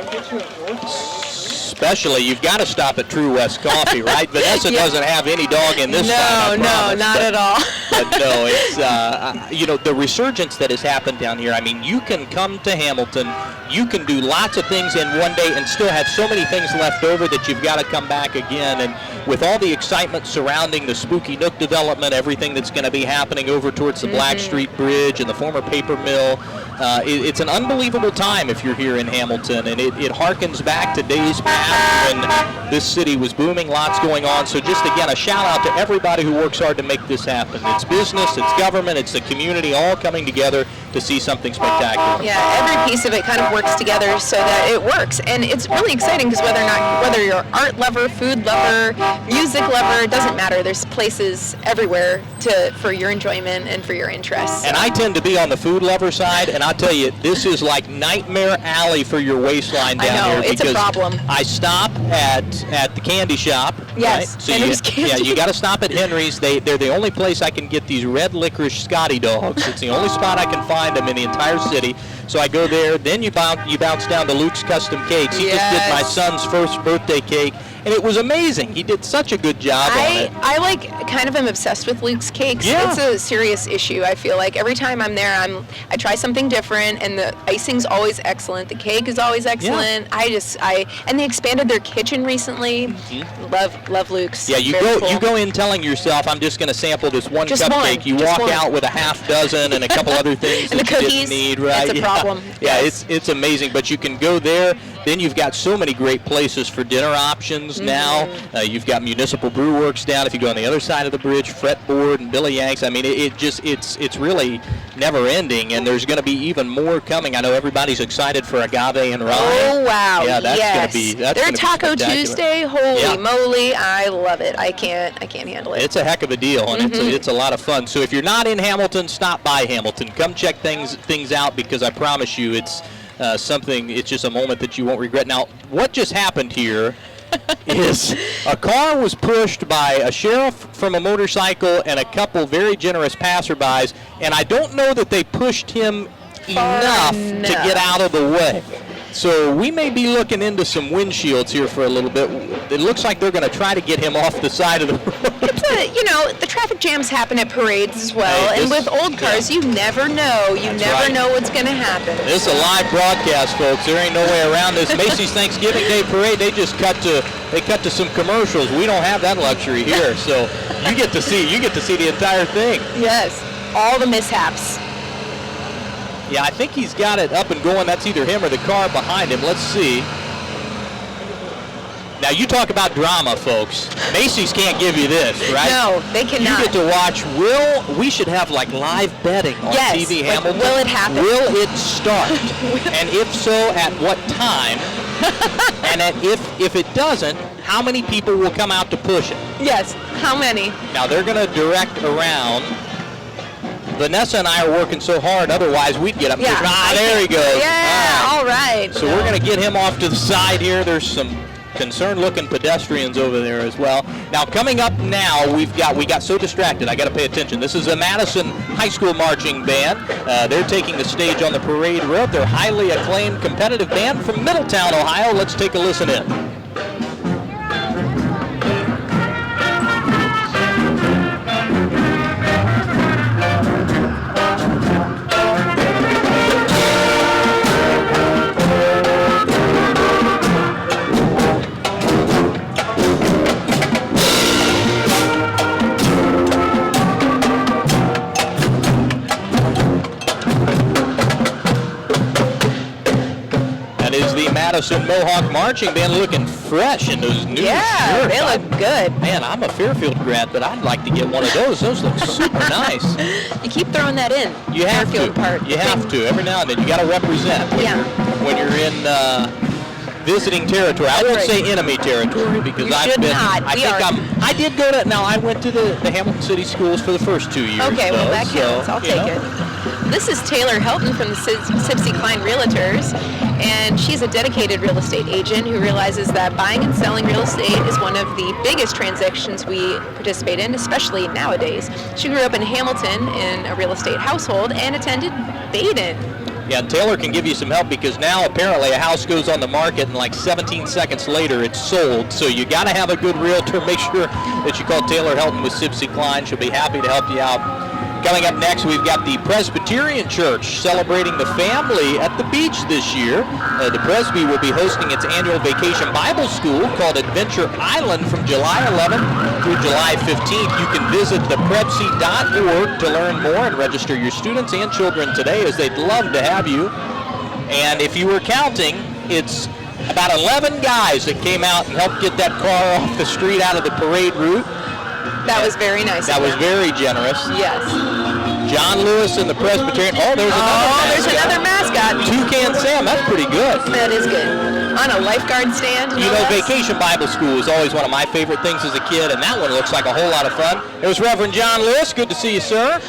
[SPEAKER 1] especially, you've got to stop at True West Coffee, right? Vanessa doesn't have any dog in this side,
[SPEAKER 2] No, not at all.
[SPEAKER 1] But no, it's, you know, the resurgence that has happened down here. I mean, you can come to Hamilton, you can do lots of things in one day and still have so many things left over that you've got to come back again. And with all the excitement surrounding the Spooky Nook development, everything that's going to be happening over towards the Blackstreet Bridge and the former paper mill, it's an unbelievable time if you're here in Hamilton, and it harkens back to days past when this city was booming, lots going on. So just again, a shout out to everybody who works hard to make this happen. It's business, it's government, it's the community all coming together to see something spectacular.
[SPEAKER 2] Yeah, every piece of it kind of works together so that it works, and it's really exciting because whether you're an art lover, food lover, music lover, it doesn't matter. There's places everywhere for your enjoyment and for your interests.
[SPEAKER 1] And I tend to be on the food lover side, and I'll tell you, this is like Nightmare Alley for your waistline down here.
[SPEAKER 2] It's a problem.
[SPEAKER 1] I stop at the candy shop.
[SPEAKER 2] Yes,
[SPEAKER 1] right? So
[SPEAKER 2] Henry's Candy.
[SPEAKER 1] Yeah, you got to stop at Henry's. They're the only place I can get these red licorice Scotty dogs. It's the only spot I can find them in the entire city. So I go there. Then you bounce down to Luke's Custom Cakes. He just did my son's first birthday cake, and it was amazing. He did such a good job on it.
[SPEAKER 2] I kind of am obsessed with Luke's Cakes.
[SPEAKER 1] Yeah.
[SPEAKER 2] It's a serious issue. I feel like every time I'm there, I try something different, and the icing's always excellent. The cake is always excellent.
[SPEAKER 1] Yeah.
[SPEAKER 2] And they expanded their kitchen recently. Love Luke's.
[SPEAKER 1] Yeah, you go in telling yourself, I'm just going to sample this one cupcake. You walk out with a half dozen and a couple other things
[SPEAKER 2] and
[SPEAKER 1] that
[SPEAKER 2] the
[SPEAKER 1] you
[SPEAKER 2] cookies.
[SPEAKER 1] didn't need, right?
[SPEAKER 2] It's a problem.
[SPEAKER 1] Yeah,
[SPEAKER 2] yes.
[SPEAKER 1] it's amazing. But you can go there. Then you've got so many great places for dinner options now. You've got Municipal Brew Works down. If you go on the other side of the bridge, Fretboard and Billy Yanks. I mean, it's really never ending, and there's going to be even more coming. I know everybody's excited for Agave and Rye.
[SPEAKER 2] Oh wow!
[SPEAKER 1] Yeah, that's going to be
[SPEAKER 2] Their Taco
[SPEAKER 1] be
[SPEAKER 2] Tuesday, holy moly! I love it. I can't handle it.
[SPEAKER 1] It's a heck of a deal, and it's a lot of fun. So if you're not in Hamilton, stop by Hamilton. Come check things out, because I promise you, it's something. It's just a moment that you won't regret. Now, what just happened here is a car was pushed by a sheriff from a motorcycle and a couple very generous passerbys, and I don't know that they pushed him enough to get out of the way. So we may be looking into some windshields here for a little bit. It looks like they're going to try to get him off the side of the road.
[SPEAKER 2] The traffic jams happen at parades as well, and with old cars, you never know. You never know what's going to happen.
[SPEAKER 1] This is a live broadcast, folks. There ain't no way around this. Macy's Thanksgiving Day Parade, they cut to some commercials. We don't have that luxury here, so you get to see the entire thing.
[SPEAKER 2] Yes, all the mishaps.
[SPEAKER 1] Yeah, I think he's got it up and going. That's either him or the car behind him. Let's see. Now, you talk about drama, folks. Macy's can't give you this, right?
[SPEAKER 2] No, they cannot.
[SPEAKER 1] You get to watch. We should have like live betting on TV Hamilton.
[SPEAKER 2] Will it happen?
[SPEAKER 1] Will it start? And if so, at what time? And if it doesn't, how many people will come out to push it?
[SPEAKER 2] Yes, how many?
[SPEAKER 1] Now, they're going to direct around. Vanessa and I are working so hard, otherwise we'd get up.
[SPEAKER 2] Yeah,
[SPEAKER 1] There he goes.
[SPEAKER 2] Yeah, all right.
[SPEAKER 1] So we're going to get him off to the side here. There's some concerned-looking pedestrians over there as well. Now, coming up now, we got so distracted. I got to pay attention. This is the Madison High School Marching Band. They're taking the stage on the parade road. They're a highly acclaimed competitive band from Middletown, Ohio. Let's take a listen in. Madison Mohawk Marching Band, looking fresh in those new shirts.
[SPEAKER 2] They look good.
[SPEAKER 1] Man, I'm a Fairfield grad, but I'd like to get one of those. Those look super nice.
[SPEAKER 2] You keep throwing that in.
[SPEAKER 1] You have
[SPEAKER 2] Fairfield
[SPEAKER 1] to.
[SPEAKER 2] Part
[SPEAKER 1] You have to. Every now and then, you got to represent when you're in visiting territory. I won't say enemy territory because I did go to. Now I went to the Hamilton City Schools for the first 2 years.
[SPEAKER 2] Okay, well that counts. I'll take it. This is Taylor Helton from the Sipsey Klein Realtors, and she's a dedicated real estate agent who realizes that buying and selling real estate is one of the biggest transactions we participate in, especially nowadays. She grew up in Hamilton in a real estate household and attended Baden.
[SPEAKER 1] Yeah, and Taylor can give you some help because now apparently a house goes on the market and like 17 seconds later it's sold. So you got to have a good realtor. Make sure that you call Taylor Helton with Sibsy Klein. She'll be happy to help you out. Coming up next, we've got the Presbyterian Church celebrating the family at the beach this year. The Presby will be hosting its annual vacation Bible school called Adventure Island from July 11th through July 15th. You can visit theprebsy.org to learn more and register your students and children today, as they'd love to have you. And if you were counting, it's about 11 guys that came out and helped get that car off the street out of the parade route.
[SPEAKER 2] That was very nice.
[SPEAKER 1] That was very generous.
[SPEAKER 2] Yes.
[SPEAKER 1] John Lewis and the Presbyterian. Oh, there's
[SPEAKER 2] another mascot.
[SPEAKER 1] Toucan Sam. That's pretty good.
[SPEAKER 2] That is good. On a lifeguard stand.
[SPEAKER 1] You know, Vacation Bible School is always one of my favorite things as a kid, and that one looks like a whole lot of fun. There's Reverend John Lewis. Good to see you, sir.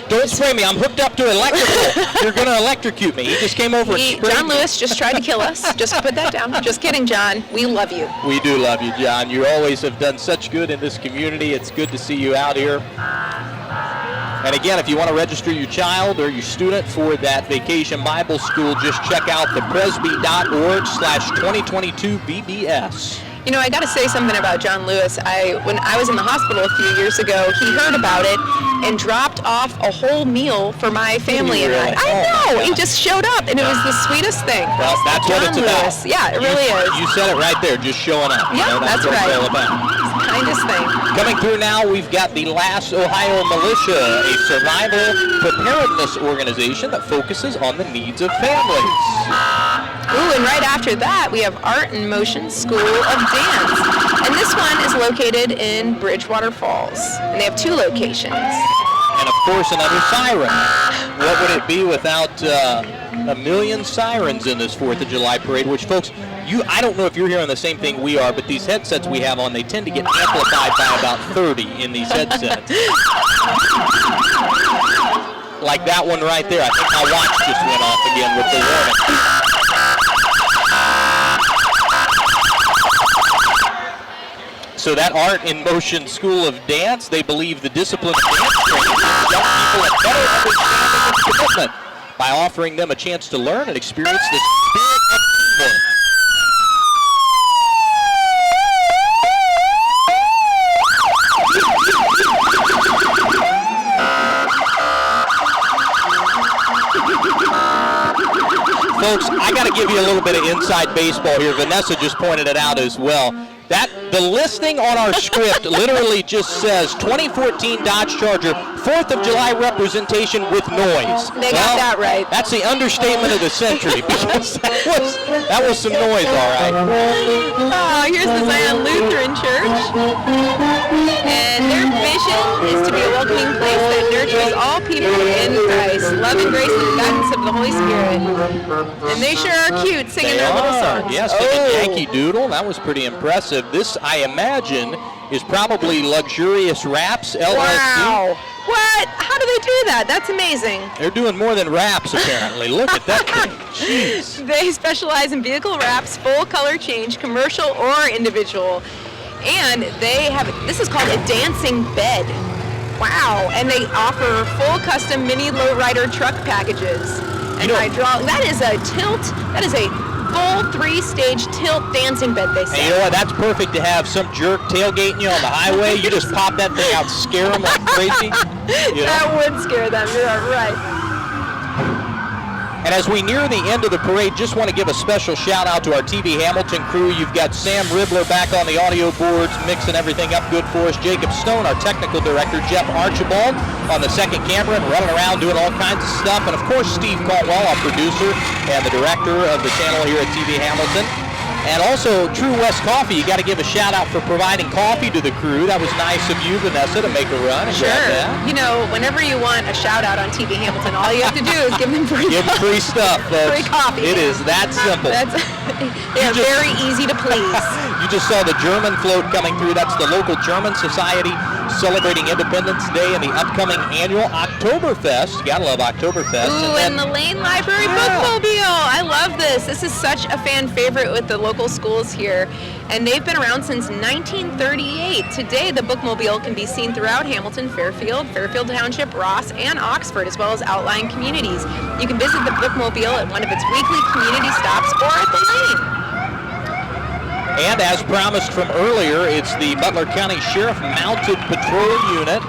[SPEAKER 1] Don't spray me. I'm hooked up to electrical. You're going to electrocute me. He just came over and sprayed
[SPEAKER 2] John
[SPEAKER 1] me.
[SPEAKER 2] Lewis just tried to kill us. Just put that down. Just kidding, John. We love you.
[SPEAKER 1] We do love you, John. You always have done such good in this community. It's good to see you out here. And again, if you want to register your child or your student for that Vacation Bible School, just check out thepresby.org/2022VBS.
[SPEAKER 2] You know, I got to say something about John Lewis. When I was in the hospital a few years ago, he heard about it and dropped off a whole meal for my family and I. I know. He just showed up, and it was the sweetest thing.
[SPEAKER 1] Well, that's
[SPEAKER 2] John
[SPEAKER 1] what it's
[SPEAKER 2] Lewis.
[SPEAKER 1] about.
[SPEAKER 2] Yeah, it really is.
[SPEAKER 1] You said it right there, just showing up.
[SPEAKER 2] Yeah,
[SPEAKER 1] that's
[SPEAKER 2] right.
[SPEAKER 1] what it's all about.
[SPEAKER 2] It's the kindest thing.
[SPEAKER 1] Coming through now, we've got the Last Ohio Militia, a survival preparedness organization that focuses on the needs of families.
[SPEAKER 2] Ooh, and right after that, we have Art in Motion School of Dance. And this one is located in Bridgewater Falls. And they have 2 locations.
[SPEAKER 1] And of course, another siren. What would it be without a million sirens in this 4th of July parade, which, folks, I don't know if you're hearing the same thing we are, but these headsets we have on, they tend to get amplified by about 30 in these headsets. Like that one right there. I think my watch just went off again with the warning. So that Art in Motion School of Dance, they believe the discipline of dance training gives young people a better understanding of commitment by offering them a chance to learn and experience the spirit of teamwork. Folks, I got to give you a little bit of inside baseball here. Vanessa just pointed it out as well. The listing on our script literally just says 2014 Dodge Charger 4th of July representation with noise.
[SPEAKER 2] They got that right.
[SPEAKER 1] That's the understatement of the century, because that was some noise, all right.
[SPEAKER 2] Here's the Zion Lutheran Church. And their vision is to be a welcoming place that nurtures all people in Christ. Love and grace and the guidance of the Holy Spirit. And they sure are cute singing their little songs.
[SPEAKER 1] Yes, singing Yankee Doodle. That was pretty impressive. This, I imagine, is probably Luxurious Wraps, LLC.
[SPEAKER 2] Wow. What? How do they do that? That's amazing.
[SPEAKER 1] They're doing more than wraps, apparently. Look at that thing. Jeez.
[SPEAKER 2] They specialize in vehicle wraps, full color change, commercial or individual. And this is called a dancing bed. Wow. And they offer full custom mini lowrider truck packages. And that is a tilt. That is a full 3-stage tilt dancing bed, they say.
[SPEAKER 1] And you know what? That's perfect to have some jerk tailgating you on the highway. You just pop that thing out, scare them like crazy.
[SPEAKER 2] That would scare them. You're right.
[SPEAKER 1] And as we near the end of the parade, just want to give a special shout out to our TV Hamilton crew. You've got Sam Ribbler back on the audio boards, mixing everything up good for us. Jacob Stone, our technical director. Jeff Archibald on the second camera and running around doing all kinds of stuff. And of course, Steve Caldwell, our producer and the director of the channel here at TV Hamilton. And also, True West Coffee, you got to give a shout out for providing coffee to the crew. That was nice of you, Vanessa, to make a run.
[SPEAKER 2] Sure. You know, whenever you want a shout out on TV Hamilton, all you have to do is give them free
[SPEAKER 1] Give them free stuff, folks.
[SPEAKER 2] Free coffee.
[SPEAKER 1] It is that simple.
[SPEAKER 2] They're very easy to please.
[SPEAKER 1] You just saw the German float coming through. That's the local German society celebrating Independence Day and the upcoming annual Oktoberfest. Gotta love Oktoberfest.
[SPEAKER 2] Ooh, and the Lane Library Bookmobile. I love this. This is such a fan favorite with the local schools here, and they've been around since 1938. Today, the Bookmobile can be seen throughout Hamilton, Fairfield Township, Ross, and Oxford, as well as outlying communities. You can visit the Bookmobile at one of its weekly community stops or at the Lane.
[SPEAKER 1] And as promised from earlier, it's the Butler County Sheriff Mounted Patrol Unit,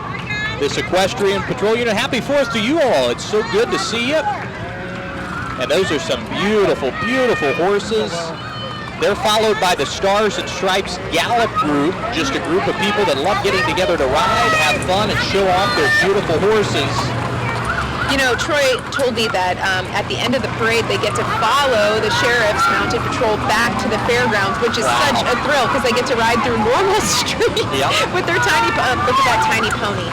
[SPEAKER 1] this equestrian patrol unit. Happy 4th to you all. It's so good to see you. And those are some beautiful, beautiful horses. They're followed by the Stars and Stripes Gallop Group, just a group of people that love getting together to ride, have fun, and show off their beautiful horses.
[SPEAKER 2] You know, Troy told me that at the end of the parade, they get to follow the Sheriff's Mounted Patrol back to the fairgrounds, which is such a thrill because they get to ride through normal streets with their tiny, look at that tiny pony.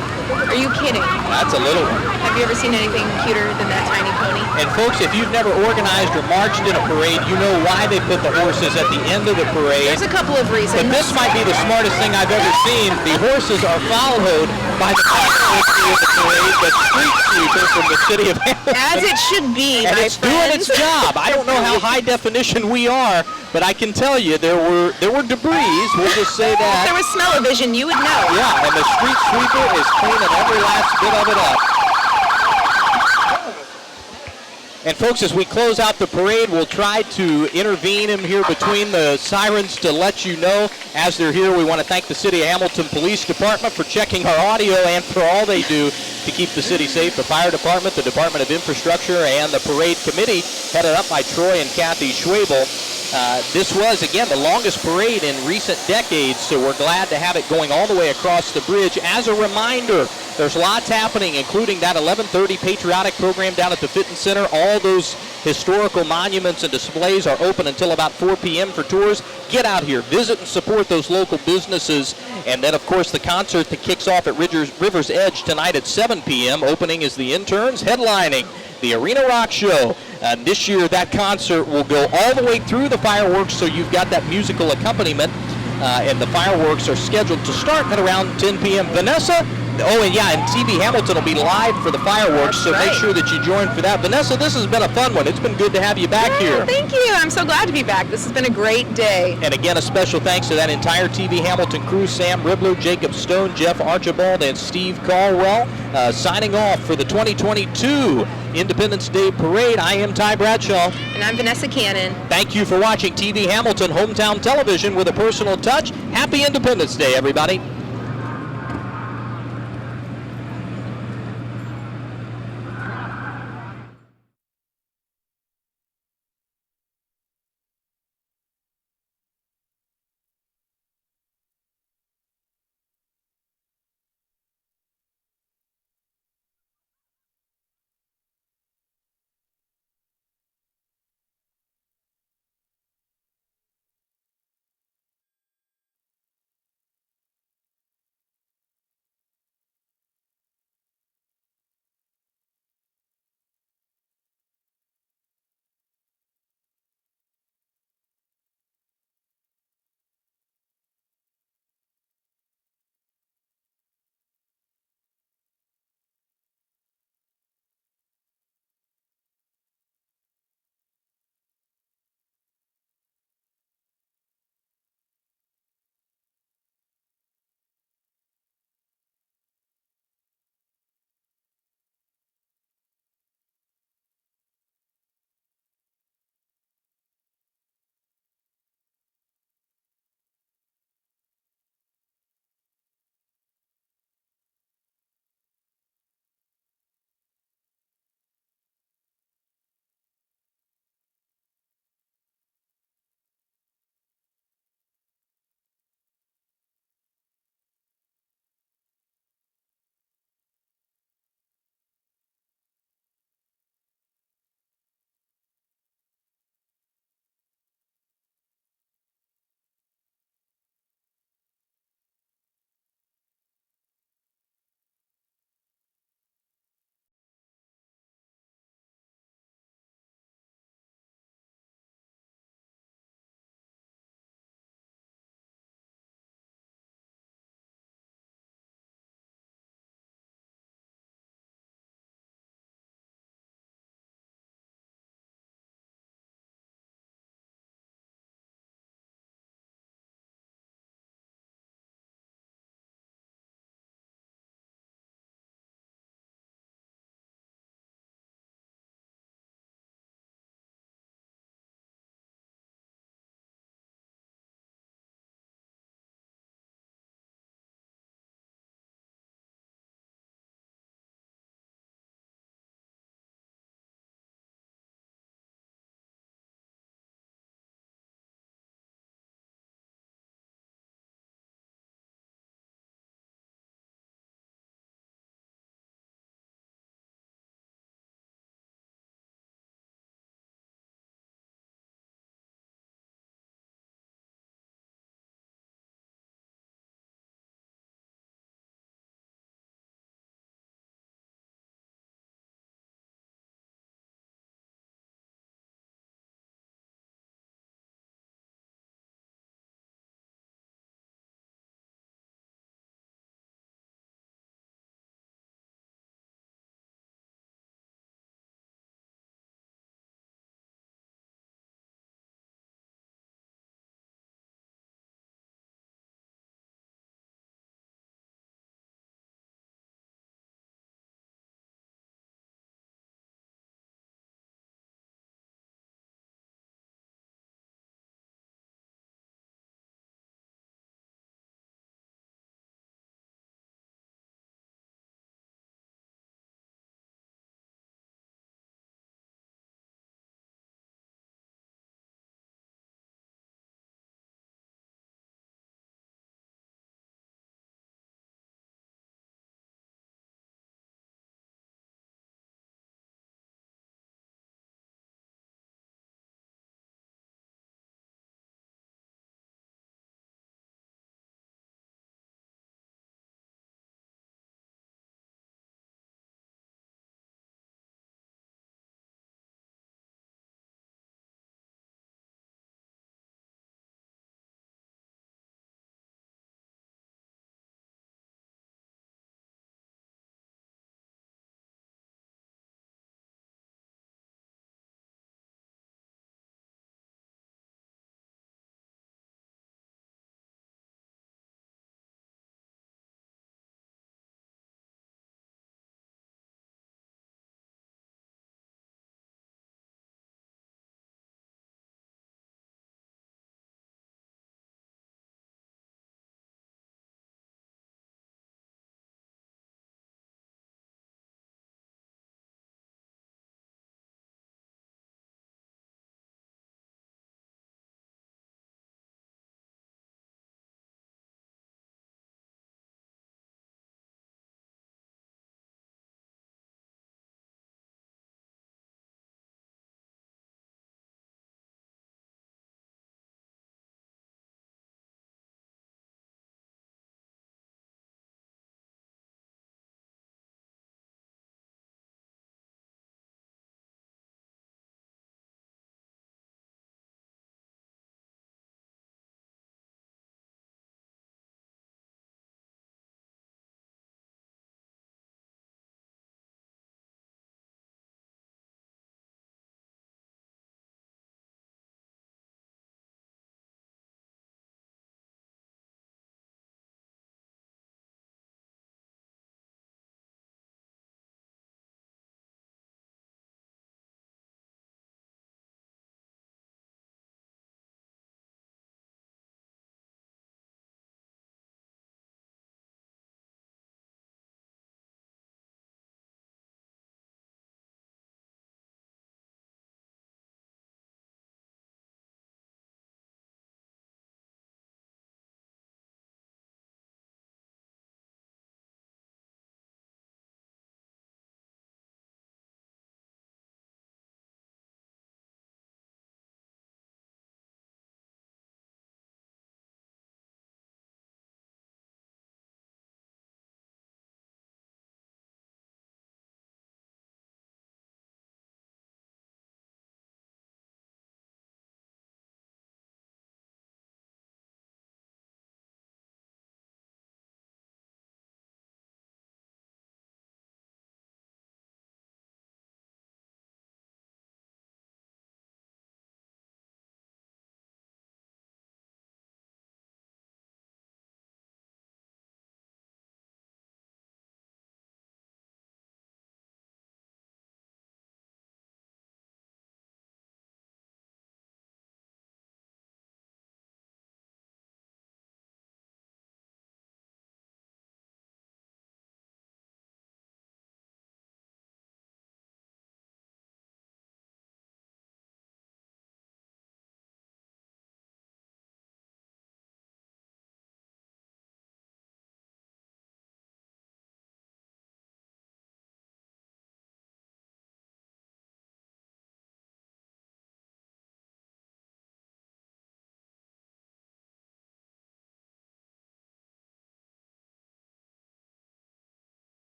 [SPEAKER 2] Are you kidding?
[SPEAKER 1] That's a little one.
[SPEAKER 2] Have you ever seen anything cuter than that tiny pony?
[SPEAKER 1] And folks, if you've never organized or marched in a parade, you know why they put the horses at the end of the parade.
[SPEAKER 2] There's a couple of reasons.
[SPEAKER 1] But this might be the smartest thing I've ever seen. The horses are followed by the of the parade, the street sweeper from the city of Hamilton.
[SPEAKER 2] As it should be,
[SPEAKER 1] and
[SPEAKER 2] my
[SPEAKER 1] it's doing its
[SPEAKER 2] friends.
[SPEAKER 1] job. I don't know how high definition we are, but I can tell you there were debris. We'll just say that.
[SPEAKER 2] If there was smell-o-vision, you would know.
[SPEAKER 1] Yeah, and the street sweeper is cleaning every last bit of it up. And folks, as we close out the parade, we'll try to intervene in here between the sirens to let you know as they're here. We want to thank the City of Hamilton Police Department for checking our audio and for all they do to keep the city safe. The Fire Department, the Department of Infrastructure, and the Parade Committee, headed up by Troy and Kathy Schwabel. This was, again, the longest parade in recent decades, so we're glad to have it going all the way across the bridge. As a reminder, there's lots happening, including that 11:30 patriotic program down at the Fitton Center. All those historical monuments and displays are open until about 4 p.m. for tours. Get out here, visit and support those local businesses. And then, of course, the concert that kicks off at River's Edge tonight at 7 p.m. Opening is the Interns, headlining the Arena Rock Show. This year, that concert will go all the way through the fireworks, so you've got that musical accompaniment. And the fireworks are scheduled to start at around 10 p.m. Vanessa? Oh, and yeah, and TV Hamilton will be live for the fireworks, so make sure that you join for that. Vanessa, this has been a fun one. It's been good to have you back here.
[SPEAKER 2] Thank you. I'm so glad to be back. This has been a great day.
[SPEAKER 1] And again, a special thanks to that entire TV Hamilton crew, Sam Ribler, Jacob Stone, Jeff Archibald, and Steve Caldwell. Signing off for the 2022 Independence Day Parade. I am Ty Bradshaw.
[SPEAKER 2] And I'm Vanessa Cannon.
[SPEAKER 1] Thank you for watching TV Hamilton Hometown Television with a personal touch. Happy Independence Day, everybody.